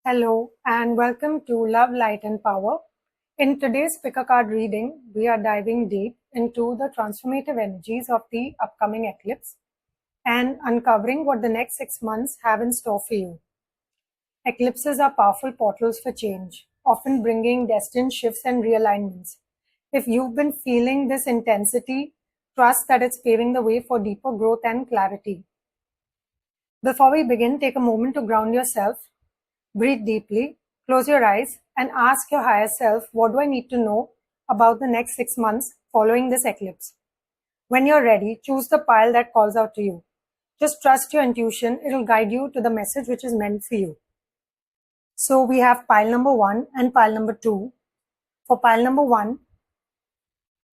Hello and welcome to Love, Light and Power. In today's pick a card reading, we are diving deep into the transformative energies of the upcoming eclipse and uncovering what the next 6 months have in store for you. Eclipses are powerful portals for change, often bringing destined shifts and realignments. If you've been feeling this intensity, trust that it's paving the way for deeper growth and clarity. Before we begin, take a moment to ground yourself. Breathe deeply, close your eyes, and ask your higher self, what do I need to know about the next 6 months following this eclipse? When you're ready, choose the pile that calls out to you. Just trust your intuition, it'll guide you to the message which is meant for you. So we have pile number 1 and pile number 2. For pile number 1,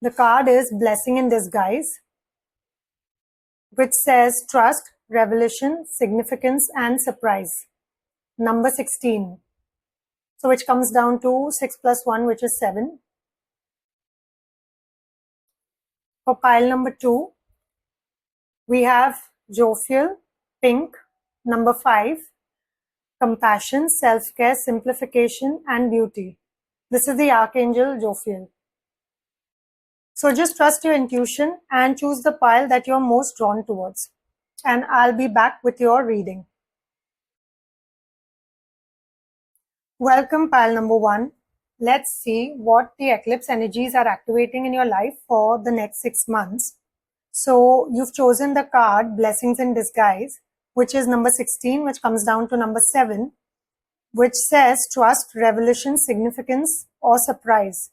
the card is Blessing in Disguise, which says trust, revelation, significance, and surprise. Number 16. So which comes down to 6 plus 1, which is 7. For pile number 2, we have Jovial, Pink, number 5, Compassion, Self-Care, Simplification, and Beauty. This is the Archangel Jovial. So just trust your intuition and choose the pile that you're most drawn towards. And I'll be back with your reading. Welcome, pile number 1. Let's see what the eclipse energies are activating in your life for the next 6 months. So you've chosen the card Blessings in Disguise, which is number 16, which comes down to number 7, which says trust, revelation, significance, or surprise.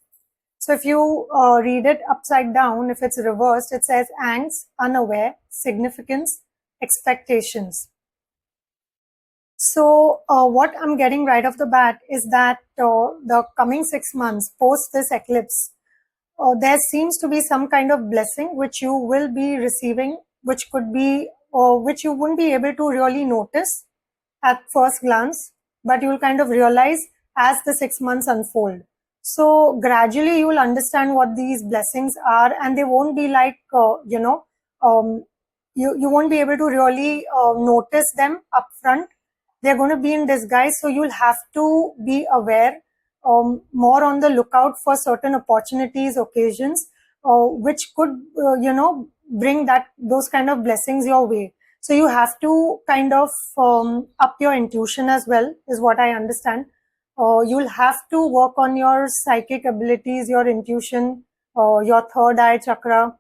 So if you read it upside down, if it's reversed, it says angst, unaware, significance, expectations. So what I'm getting right off the bat is that the coming 6 months post this eclipse, there seems to be some kind of blessing which you will be receiving, which could be, which you wouldn't be able to really notice at first glance, but you'll kind of realize as the 6 months unfold. So gradually you will understand what these blessings are, and they won't be like, you won't be able to really notice them upfront. They're going to be in disguise, so you'll have to be aware, more on the lookout for certain opportunities, occasions, which could, bring those kind of blessings your way. So you have to kind of up your intuition as well, is what I understand. You'll have to work on your psychic abilities, your intuition, your third eye chakra,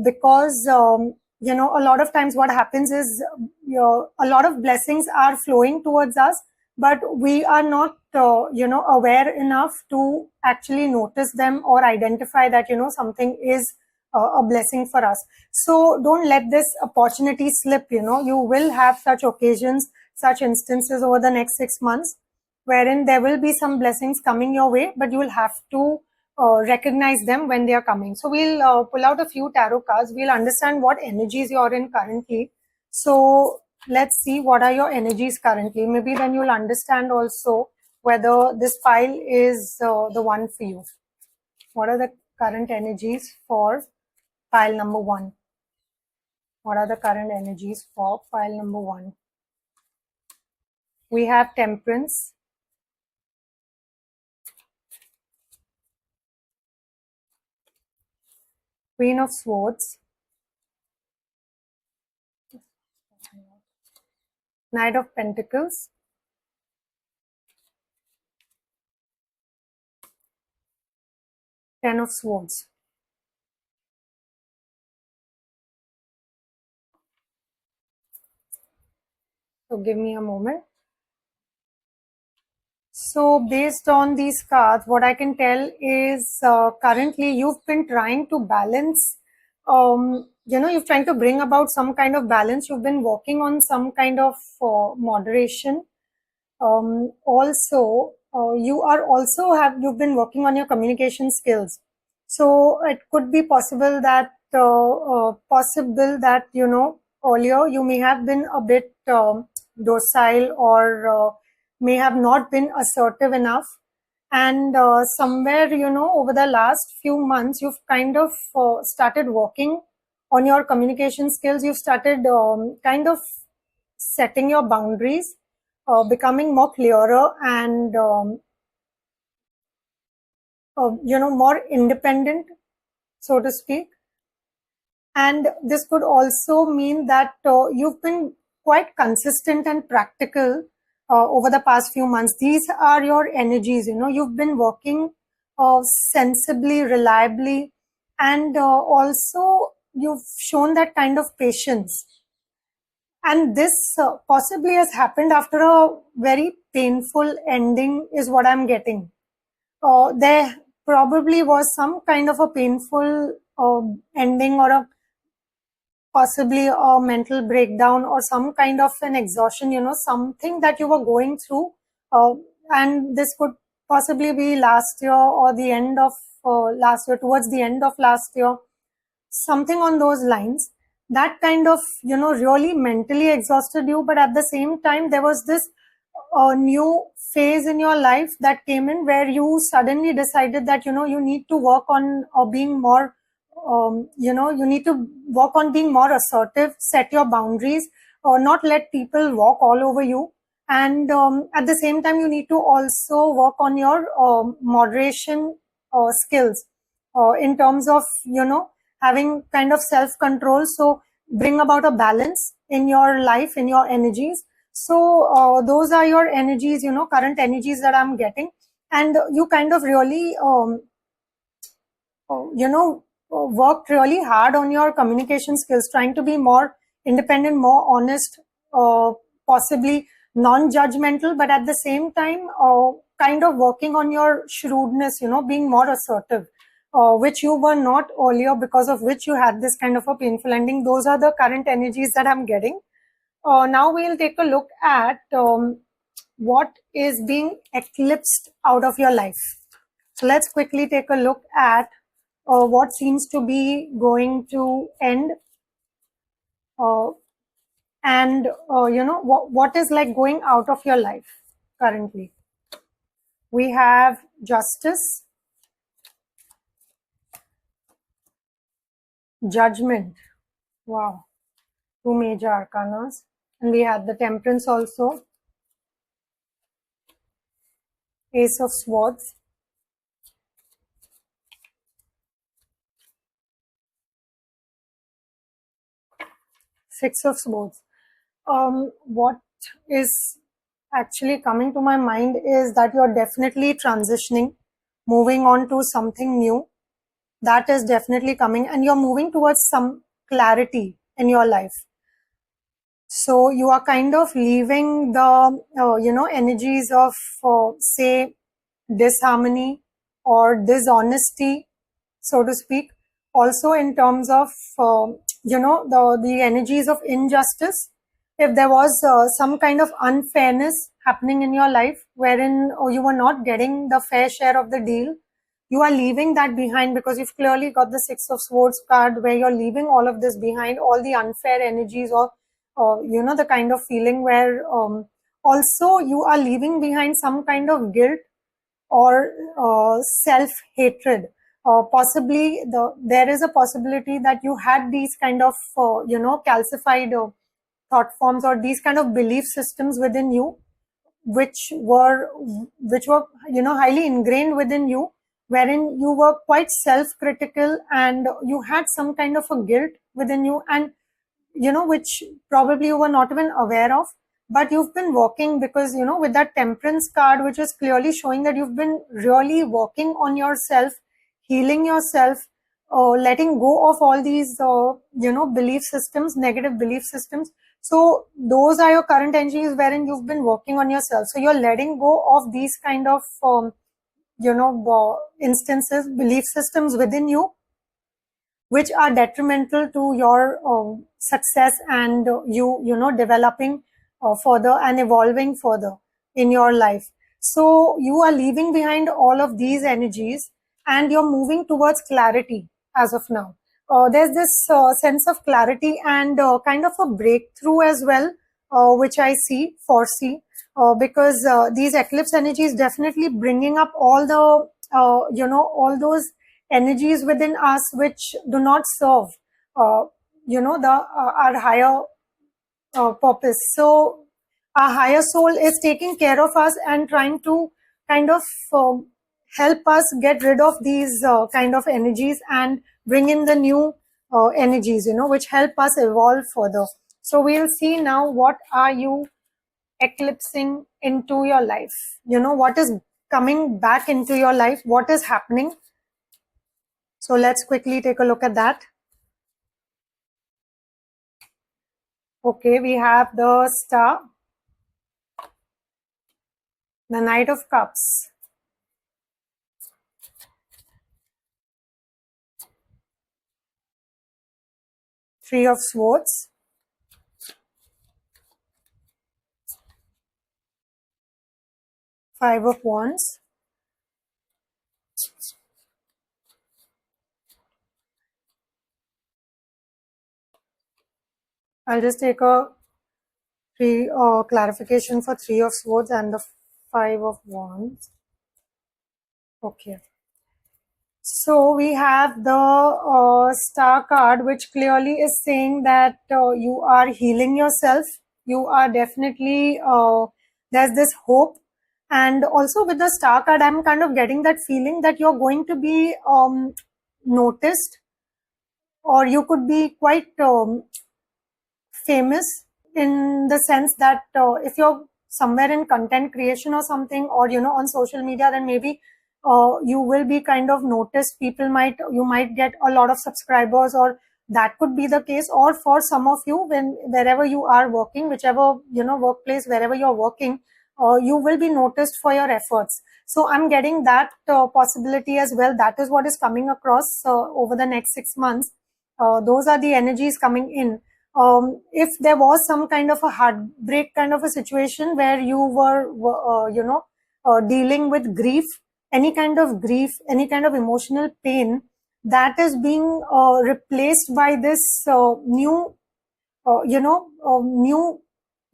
because a lot of times what happens is a lot of blessings are flowing towards us, but we are not aware enough to actually notice them or identify that something is a blessing for us. So don't let this opportunity slip. You will have such occasions, such instances over the next 6 months wherein there will be some blessings coming your way, but you will have to recognize them when they are coming. So we'll pull out a few tarot cards. We'll understand what energies you're in currently. So let's see what are your energies currently. Maybe then you'll understand also whether this pile is the one for you. What are the current energies for pile number 1? What are the current energies for pile number 1? We have Temperance, Queen of Swords, Knight of Pentacles, Ten of Swords. So give me a moment. So based on these cards, what I can tell is currently you've been trying to balance, you're trying to bring about some kind of balance. You've been working on some kind of moderation. Also, you've been working on your communication skills. So it could be possible that earlier you may have been a bit docile, or may have not been assertive enough, and somewhere over the last few months you've kind of started working on your communication skills. You've started kind of setting your boundaries, becoming more clearer and more independent, so to speak. And this could also mean that you've been quite consistent and practical over the past few months. These are your energies. You've been working sensibly, reliably, and also you've shown that kind of patience. And this possibly has happened after a very painful ending, is what I'm getting. There probably was some kind of a painful ending, or possibly a mental breakdown, or some kind of an exhaustion, something that you were going through. Uh, and this could possibly be last year, or the end of last year, towards the end of last year, something on those lines. That kind of, really mentally exhausted you. But at the same time, there was this new phase in your life that came in, where you suddenly decided that, you need to work on being more, you need to work on being more assertive, set your boundaries, or not let people walk all over you. And at the same time, you need to also work on your moderation skills, in terms of, having kind of self control. So bring about a balance in your life, in your energies. So those are your energies, current energies that I'm getting. And you kind of really, worked really hard on your communication skills, trying to be more independent, more honest, possibly non-judgmental, but at the same time, kind of working on your shrewdness, being more assertive, which you were not earlier, because of which you had this kind of a painful ending. Those are the current energies that I'm getting. Now we'll take a look at what is being eclipsed out of your life. So let's quickly take a look at what seems to be going to end, and what is like going out of your life currently. We have justice, judgment. Wow, two major arcanas. And we had the temperance also, ace of swords, six of swords. What is actually coming to my mind is that you're definitely transitioning, moving on to something new. That is definitely coming, and you're moving towards some clarity in your life. So you are kind of leaving the energies of say disharmony or dishonesty, so to speak. Also in terms of the energies of injustice. If there was some kind of unfairness happening in your life, wherein you were not getting the fair share of the deal, you are leaving that behind, because you've clearly got the six of swords card, where you're leaving all of this behind, all the unfair energies, or the kind of feeling where also you are leaving behind some kind of guilt or self-hatred. Possibly there is a possibility that you had these kind of calcified thought forms, or these kind of belief systems within you, which were highly ingrained within you, wherein you were quite self-critical, and you had some kind of a guilt within you, and which probably you were not even aware of. But you've been working, because with that temperance card, which is clearly showing that you've been really working on yourself, healing yourself, letting go of all these belief systems, negative belief systems. So those are your current energies, wherein you've been working on yourself. So you're letting go of these kind of instances, belief systems within you, which are detrimental to your success, and developing further and evolving further in your life. So you are leaving behind all of these energies, and you're moving towards clarity as of now. There's this sense of clarity and kind of a breakthrough as well, which I foresee, because these eclipse energies definitely bringing up all the all those energies within us which do not serve our higher purpose. So our higher soul is taking care of us and trying to kind of help us get rid of these kind of energies and bring in the new energies, which help us evolve further. So we'll see now, what are you eclipsing into your life? What is coming back into your life? What is happening? So let's quickly take a look at that. Okay, we have the Star, the Knight of Cups, Three of Swords, Five of Wands, I'll just take a clarification for Three of Swords and the Five of Wands. Okay. So we have the Star card, which clearly is saying that you are healing yourself. You are definitely, there's this hope. And also with the Star card, I'm kind of getting that feeling that you're going to be noticed, or you could be quite famous, in the sense that if you're somewhere in content creation or something, or on social media, then maybe you will be kind of noticed. You might get a lot of subscribers, or that could be the case. Or for some of you, wherever you are working, whichever workplace, wherever you're working, you will be noticed for your efforts. So I'm getting that possibility as well. That is what is coming across over the next 6 months. Those are the energies coming in. If there was some kind of a heartbreak kind of a situation where you were, dealing with grief, any kind of grief, any kind of emotional pain, that is being replaced by this new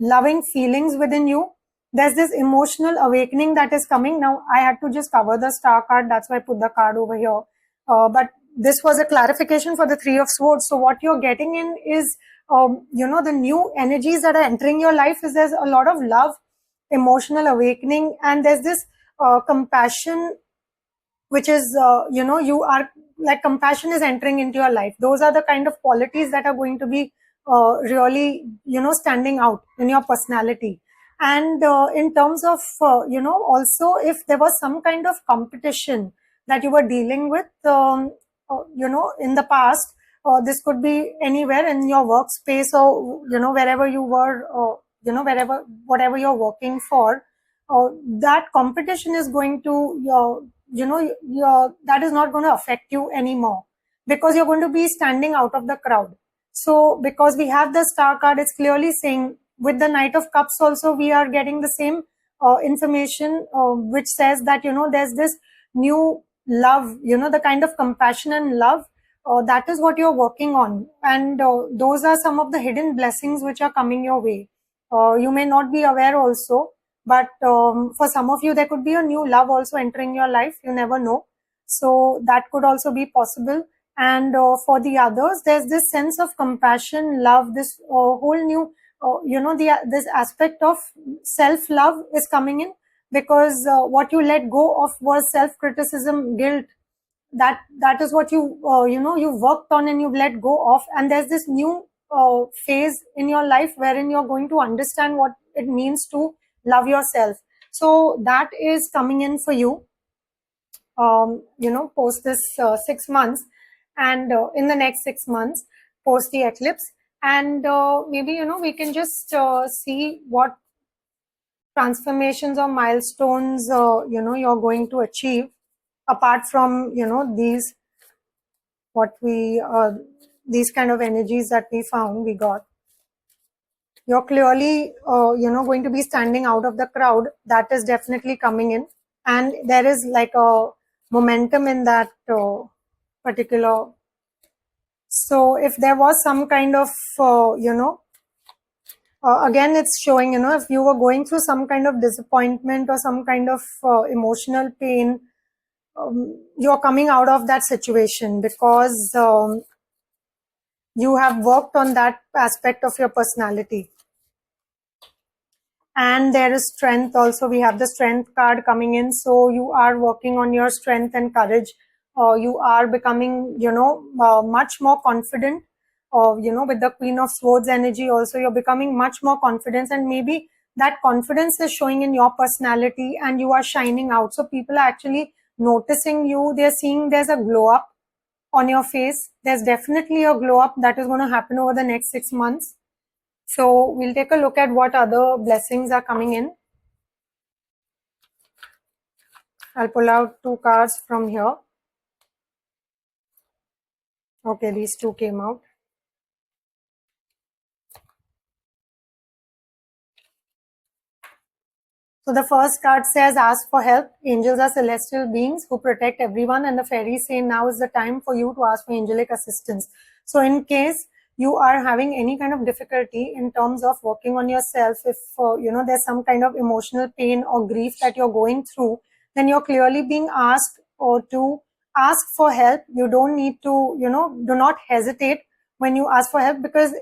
loving feelings within you. There's this emotional awakening that is coming. Now, I had to just cover the Star card. That's why I put the card over here. But this was a clarification for the Three of Swords. So what you're getting in is, the new energies that are entering your life is, there's a lot of love, emotional awakening, and there's this compassion, which is, you are like, compassion is entering into your life. Those are the kind of qualities that are going to be really, standing out in your personality. And in terms of, also, if there was some kind of competition that you were dealing with, in the past, this could be anywhere in your workspace, or, wherever you were, whatever you're working for, that competition is going to, that is not going to affect you anymore, because you're going to be standing out of the crowd. So because we have the Star card, it's clearly saying, with the Knight of Cups also, we are getting the same information, which says that, there's this new love, the kind of compassion and love, that is what you're working on. And those are some of the hidden blessings which are coming your way. You may not be aware also, but for some of you, there could be a new love also entering your life. You never know. So that could also be possible. And for the others, there's this sense of compassion, love, this whole new, this aspect of self-love is coming in, because what you let go of was self-criticism, guilt. That is what you've worked on and you've let go of. And there's this new phase in your life wherein you're going to understand what it means to love yourself. So that is coming in for you, post this 6 months, and in the next 6 months, post the eclipse. And maybe, we can just see what transformations or milestones, you're going to achieve, apart from, these, these kind of energies that we got. You're clearly, going to be standing out of the crowd. That is definitely coming in. And there is like a momentum in that particular. So if there was some kind of, again, it's showing, if you were going through some kind of disappointment or some kind of emotional pain, you're coming out of that situation, because you have worked on that aspect of your personality. And there is strength also. We have the strength card coming in. So you are working on your strength and courage. You are becoming, much more confident. With the Queen of Swords energy also, you're becoming much more confident, and maybe that confidence is showing in your personality and you are shining out. So people are actually noticing you. They're seeing there's a glow up on your face. There's definitely a glow up that is going to happen over the next 6 months. So we'll take a look at what other blessings are coming in. I'll pull out 2 cards from here. Okay, these 2 came out. So the first card says, ask for help. Angels are celestial beings who protect everyone, and the fairies say now is the time for you to ask for angelic assistance. So in case you are having any kind of difficulty in terms of working on yourself, if there's some kind of emotional pain or grief that you're going through, then you're clearly being asked to ask for help. You don't need to, do not hesitate when you ask for help, because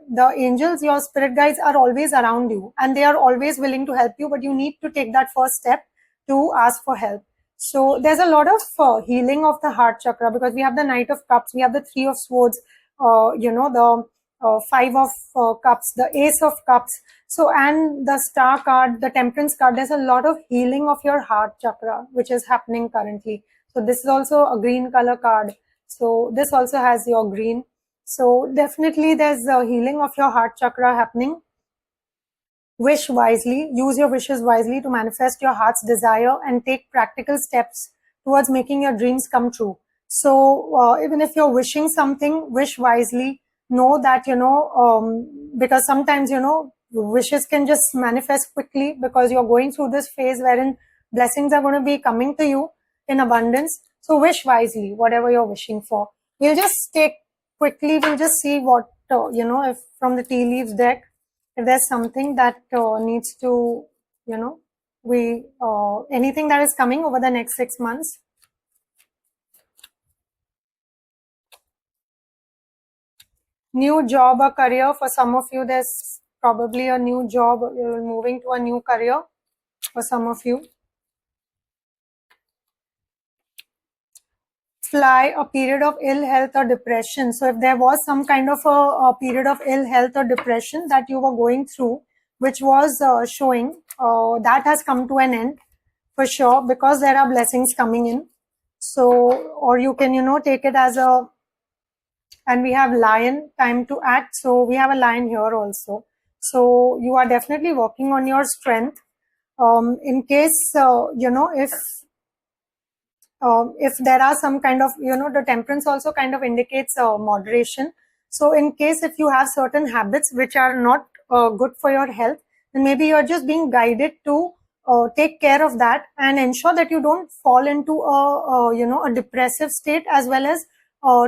the angels, your spirit guides, are always around you and they are always willing to help you, but you need to take that first step to ask for help. So there's a lot of healing of the heart chakra, because we have the Knight of Cups, we have the Three of Swords, the Five of Cups, the Ace of Cups, so, and the Star card, the Temperance card. There's a lot of healing of your heart chakra which is happening currently. So this is also a green color card, so this also has your green. So definitely there's a healing of your heart chakra happening. Wish wisely, use your wishes wisely to manifest your heart's desire and take practical steps towards making your dreams come true. So even if you're wishing something, wish wisely. Know that, because sometimes, wishes can just manifest quickly, because you're going through this phase wherein blessings are going to be coming to you in abundance. So wish wisely, whatever you're wishing for. We'll just take quickly, we'll just see what, if from the tea leaves deck, if there's something that needs to, anything that is coming over the next 6 months. New job or career. For some of you, there's probably a new job, you're moving to a new career for some of you. Fly, a period of ill health or depression. So if there was some kind of a period of ill health or depression that you were going through, which was showing, that has come to an end for sure, because there are blessings coming in. So, or you can, take it as a, and we have lion, time to act. So we have a lion here also. So you are definitely working on your strength. In case, if there are some kind of, the temperance also kind of indicates moderation. So in case if you have certain habits which are not good for your health, then maybe you're just being guided to take care of that and ensure that you don't fall into a depressive state, as well as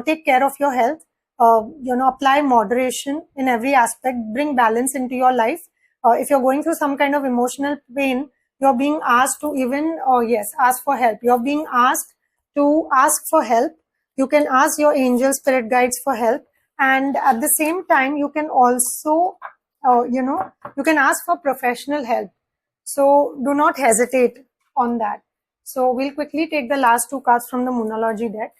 take care of your health. Apply moderation in every aspect, bring balance into your life. If you're going through some kind of emotional pain, you're being asked to even, ask for help. You're being asked to ask for help. You can ask your angel spirit guides for help. And at the same time, you can also, you can ask for professional help. So do not hesitate on that. So we'll quickly take the last 2 cards from the Moonology deck.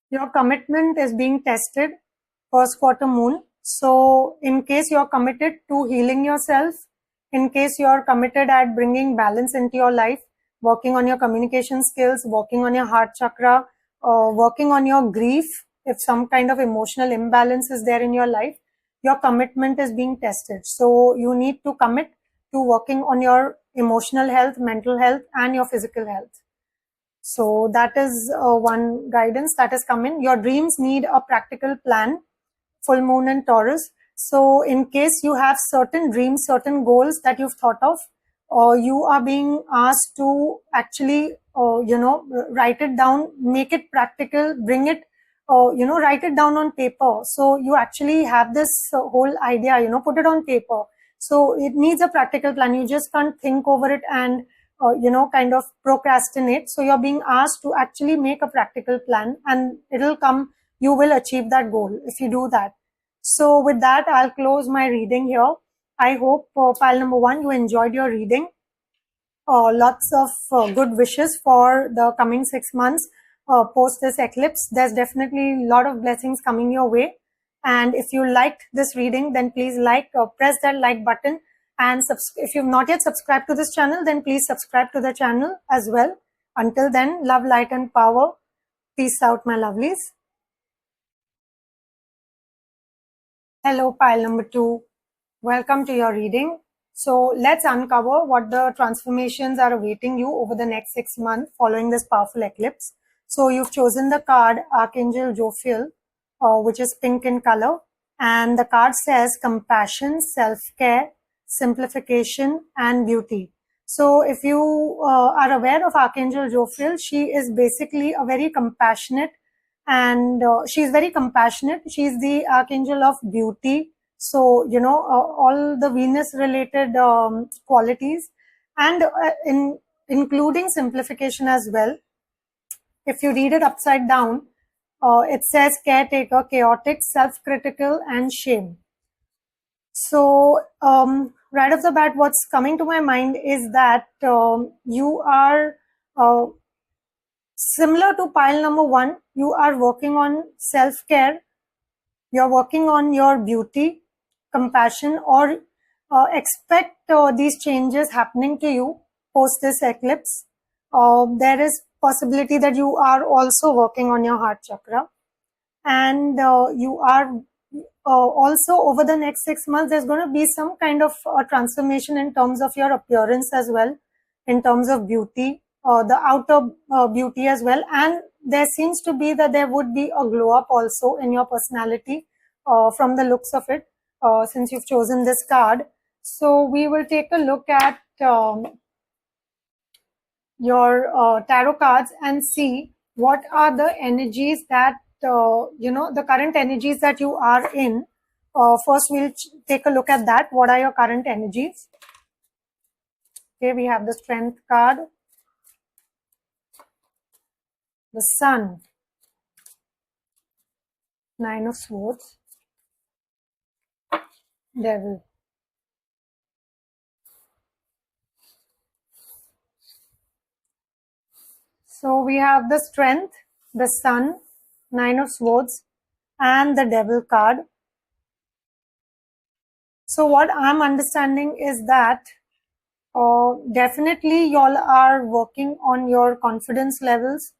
Your commitment is being tested, first quarter moon. So in case you're committed to healing yourself, in case you're committed at bringing balance into your life, working on your communication skills, working on your heart chakra, working on your grief, if some kind of emotional imbalance is there in your life, your commitment is being tested. So you need to commit to working on your emotional health, mental health, and your physical health. So that is one guidance that has come in. Your dreams need a practical plan, full moon and Taurus. So in case you have certain dreams, certain goals that you've thought of, or you are being asked to actually, write it down, make it practical, bring it, write it down on paper. So you actually have this whole idea, put it on paper. So it needs a practical plan. You just can't think over it and kind of procrastinate. So you're being asked to actually make a practical plan, and it'll come. You will achieve that goal if you do that. So with that, I'll close my reading here. I hope, pile number 1, you enjoyed your reading. Lots of good wishes for the coming 6 months post this eclipse. There's definitely a lot of blessings coming your way. And if you liked this reading, then please press that like button. And if you've not yet subscribed to this channel, then please subscribe to the channel as well. Until then, love, light, and power. Peace out, my lovelies. Hello, pile number 2. Welcome to your reading. So let's uncover what the transformations are awaiting you over the next 6 months following this powerful eclipse. So you've chosen the card Archangel Jophiel, which is pink in color. And the card says compassion, self-care, simplification, and beauty. So if you are aware of Archangel Jophiel, she is basically a very compassionate, and she's very compassionate. She's the Archangel of beauty. So, all the Venus related qualities, and including simplification as well. If you read it upside down, it says caretaker, chaotic, self-critical, and shame. So, right off the bat, what's coming to my mind is that you are similar to pile number 1. You are working on self-care. You're working on your beauty, compassion, or expect these changes happening to you post this eclipse. There is possibility that you are also working on your heart chakra, and you are also, over the next 6 months, there's going to be some kind of transformation in terms of your appearance as well, in terms of beauty, the outer beauty as well. And there seems to be that there would be a glow up also in your personality from the looks of it, since you've chosen this card. So we will take a look at your tarot cards and see what are the energies that the current energies that you are in. First, we'll take a look at that. What are your current energies? Okay, we have the Strength card, the Sun, Nine of Swords, Devil. So we have the Strength, the Sun, Nine of Swords, and the Devil card. So what I'm understanding is that definitely y'all are working on your confidence levels.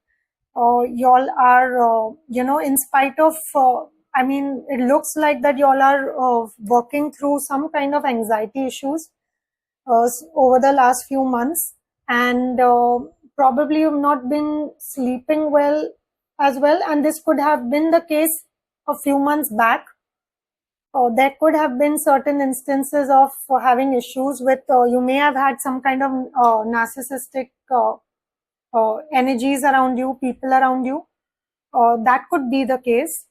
Y'all are, in spite of, it looks like that y'all are working through some kind of anxiety issues over the last few months, and probably you've not been sleeping well as well, and this could have been the case a few months back. There could have been certain instances of having issues with, you may have had some kind of narcissistic energies around you, people around you. That could be the case.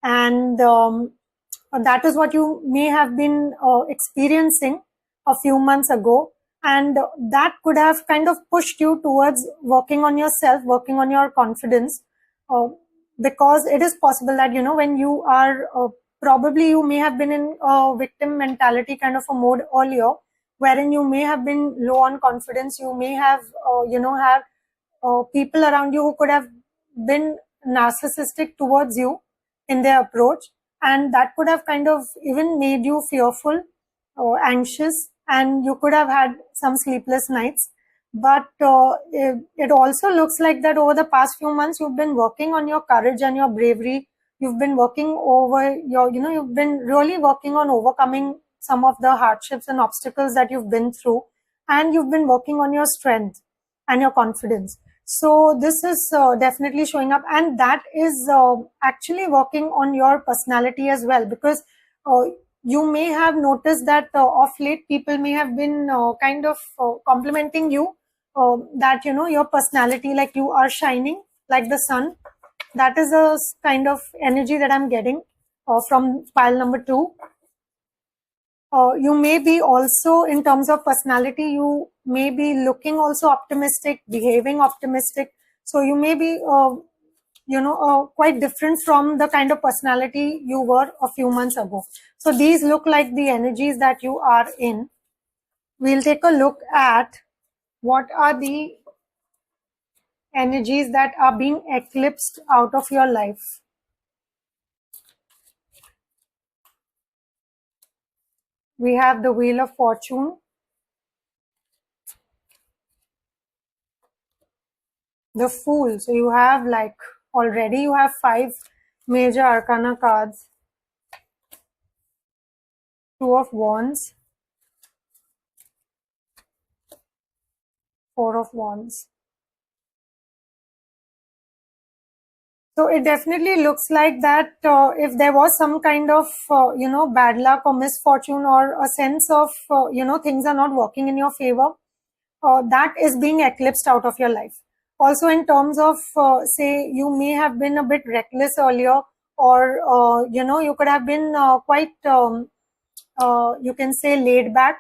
And that is what you may have been experiencing a few months ago. And that could have kind of pushed you towards working on yourself, working on your confidence. Because it is possible that, when you are, probably you may have been in a victim mentality kind of a mode earlier, wherein you may have been low on confidence. You may have, have people around you who could have been narcissistic towards you in their approach, and that could have kind of even made you fearful or anxious, and you could have had some sleepless nights. But it also looks like that over the past few months you've been working on your courage and your bravery. You've been working over your, you've been really working on overcoming some of the hardships and obstacles that you've been through, and you've been working on your strength and your confidence. So this is definitely showing up, and that is actually working on your personality as well, because you may have noticed that of late people may have been kind of complimenting you, that your personality, like you are shining like the sun. That is a kind of energy that I'm getting from pile number 2. You may be also, in terms of personality, you may be looking also optimistic, behaving optimistic. So you may be, quite different from the kind of personality you were a few months ago. So these look like the energies that you are in. We'll take a look at what are the energies that are being eclipsed out of your life. We have the Wheel of Fortune, the Fool. So you have already you have 5 major arcana cards. Two of Wands, Four of Wands. So it definitely looks like that if there was some kind of, bad luck or misfortune or a sense of, things are not working in your favor, that is being eclipsed out of your life. Also, in terms of, say, you may have been a bit reckless earlier, or, you could have been quite, you can say, laid back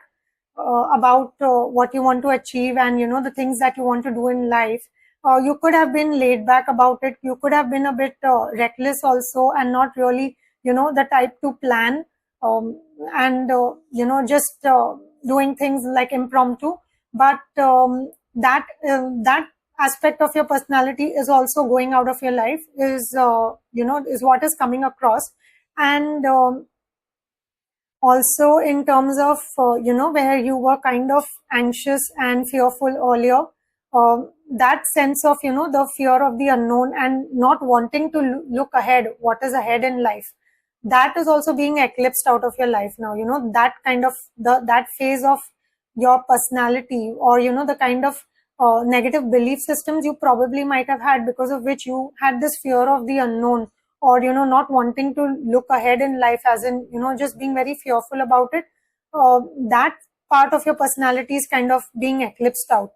about what you want to achieve and, the things that you want to do in life. You could have been laid back about it. You could have been a bit reckless also and not really, the type to plan and, just doing things like impromptu. But that aspect of your personality is also going out of your life, is what is coming across. And also, in terms of, where you were kind of anxious and fearful earlier, that sense of, the fear of the unknown and not wanting to look ahead, what is ahead in life, that is also being eclipsed out of your life now. That kind of, that phase of your personality, or, the kind of negative belief systems you probably might have had, because of which you had this fear of the unknown, or, not wanting to look ahead in life, as in, just being very fearful about it. That part of your personality is kind of being eclipsed out.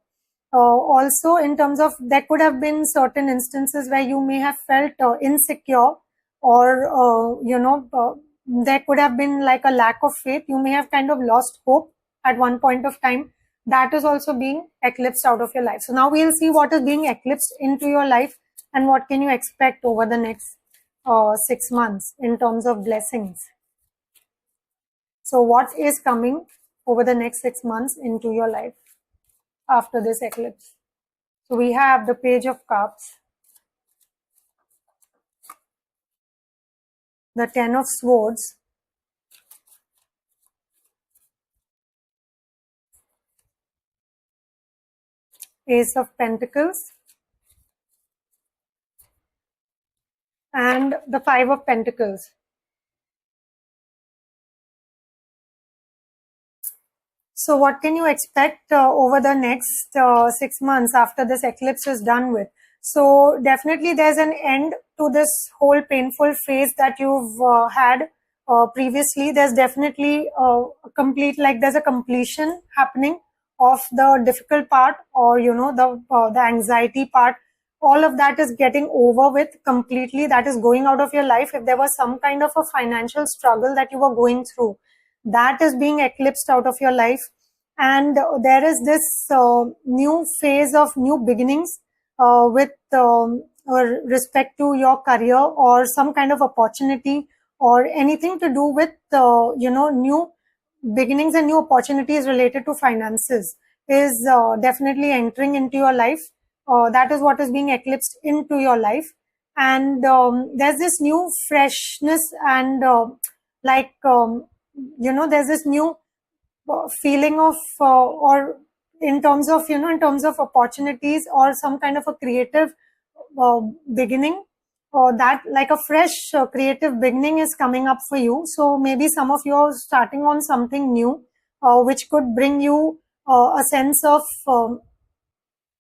Also, in terms of, there could have been certain instances where you may have felt insecure, or, there could have been like a lack of faith. You may have kind of lost hope at one point of time. That is also being eclipsed out of your life. So now we'll see what is being eclipsed into your life and what can you expect over the next 6 months in terms of blessings. So what is coming over the next 6 months into your life after this eclipse? So we have the Page of Cups, the Ten of Swords, Ace of Pentacles, and the Five of Pentacles. So what can you expect over the next 6 months after this eclipse is done with? So definitely there's an end to this whole painful phase that you've had previously. There's definitely there's a completion happening of the difficult part, or, the anxiety part. All of that is getting over with completely. That is going out of your life. If there was some kind of a financial struggle that you were going through, that is being eclipsed out of your life. And there is this new phase of new beginnings with respect to your career, or some kind of opportunity, or anything to do with new beginnings and new opportunities related to finances is definitely entering into your life. That is what is being eclipsed into your life. And there's this new freshness, and there's this new feeling of, or in terms of, in terms of opportunities, or some kind of a creative beginning, or that like a fresh creative beginning is coming up for you. So maybe some of you are starting on something new, which could bring you a sense of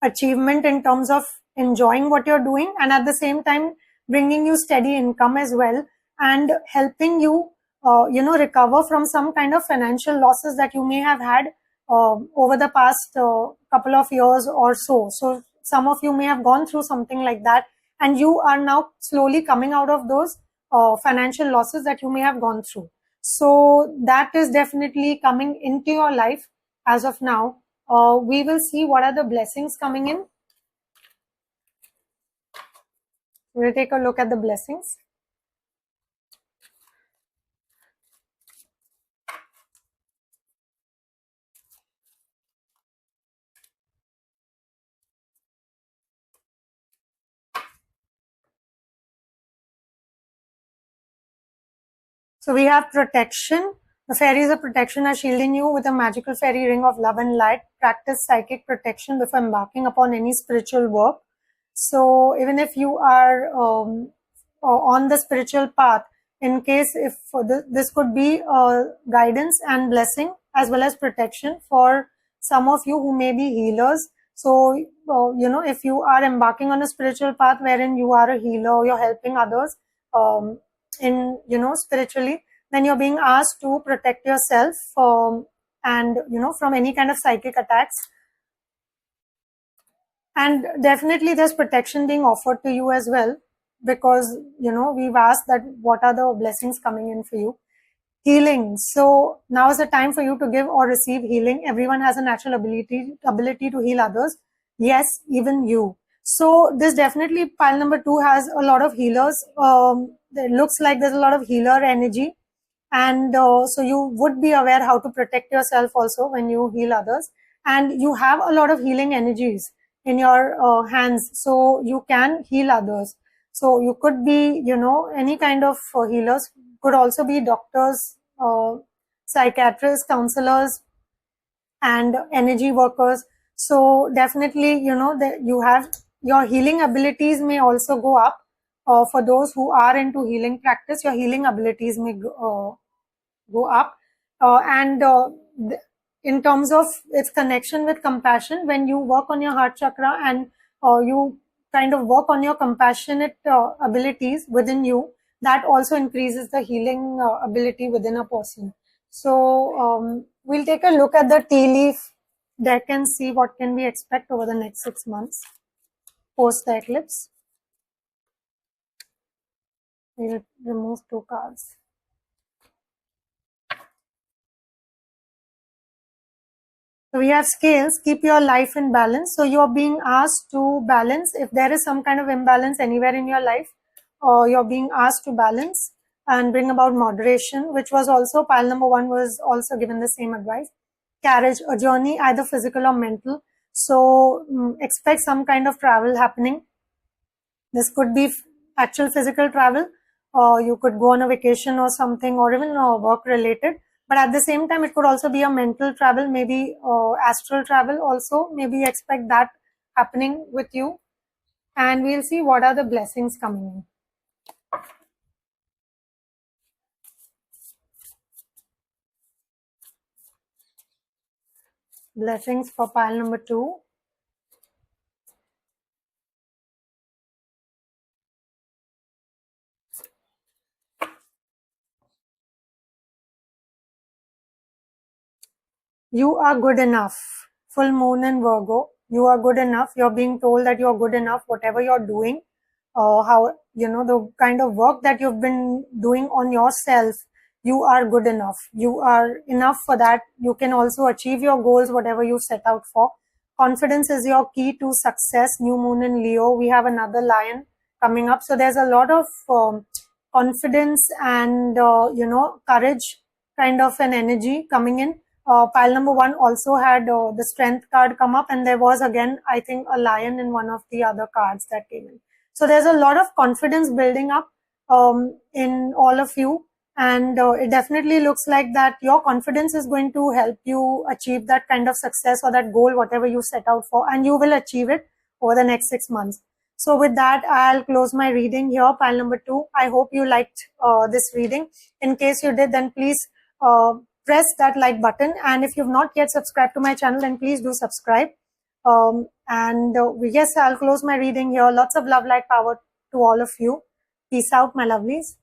achievement in terms of enjoying what you're doing, and at the same time bringing you steady income as well, and helping you recover from some kind of financial losses that you may have had over the past couple of years or so. So some of you may have gone through something like that, and you are now slowly coming out of those financial losses that you may have gone through. So that is definitely coming into your life as of now. We will see what are the blessings coming in. We'll take a look at the blessings. So we have protection. The fairies of protection are shielding you with a magical fairy ring of love and light. Practice psychic protection before embarking upon any spiritual work. So even if you are on the spiritual path, in case if this could be guidance and blessing as well as protection for some of you who may be healers. So if you are embarking on a spiritual path wherein you are a healer, you're helping others in spiritually, then you're being asked to protect yourself and from any kind of psychic attacks. And definitely there's protection being offered to you as well, because we've asked that what are the blessings coming in for you. Healing. So now is the time for you to give or receive healing. Everyone has a natural ability to heal others. Yes, even you. So this definitely, pile number 2 has a lot of healers. It looks like there's a lot of healer energy, and so you would be aware how to protect yourself also when you heal others, and you have a lot of healing energies in your hands, so you can heal others. So you could be any kind of healers, could also be doctors, psychiatrists, counselors, and energy workers. So definitely that you have your healing abilities may also go up. For those who are into healing practice, your healing abilities may go up. And in terms of its connection with compassion, when you work on your heart chakra and you kind of work on your compassionate abilities within you, that also increases the healing ability within a person. So we'll take a look at the tea leaf deck and see what can we expect over the next 6 months post the eclipse. We'll remove 2 cards. So we have scales, keep your life in balance. So you're being asked to balance. If there is some kind of imbalance anywhere in your life, you're being asked to balance and bring about moderation, which was also, pile number 1 was also given the same advice. Carriage, a journey, either physical or mental. So expect some kind of travel happening. This could be actual physical travel, or you could go on a vacation or something, or even work related. But at the same time, it could also be a mental travel, maybe astral travel also. Maybe expect that happening with you. And we'll see what are the blessings coming in. Blessings for pile number 2. You are good enough. Full moon in Virgo. You are good enough. You're being told that you're good enough, whatever you're doing. How, the kind of work that you've been doing on yourself, you are good enough. You are enough for that. You can also achieve your goals, whatever you set out for. Confidence is your key to success. New moon in Leo. We have another lion coming up. So there's a lot of confidence and, courage kind of an energy coming in. Pile number 1 also had the strength card come up, and there was again, I think, a lion in one of the other cards that came in. So there's a lot of confidence building up in all of you, and it definitely looks like that your confidence is going to help you achieve that kind of success or that goal, whatever you set out for, and you will achieve it over the next 6 months. So with that, I'll close my reading here, pile number 2. I hope you liked this reading. In case you did, then please press that like button, and if you've not yet subscribed to my channel, then please do subscribe. Yes, I'll close my reading here. Lots of love, light, power to all of you. Peace out, my lovelies.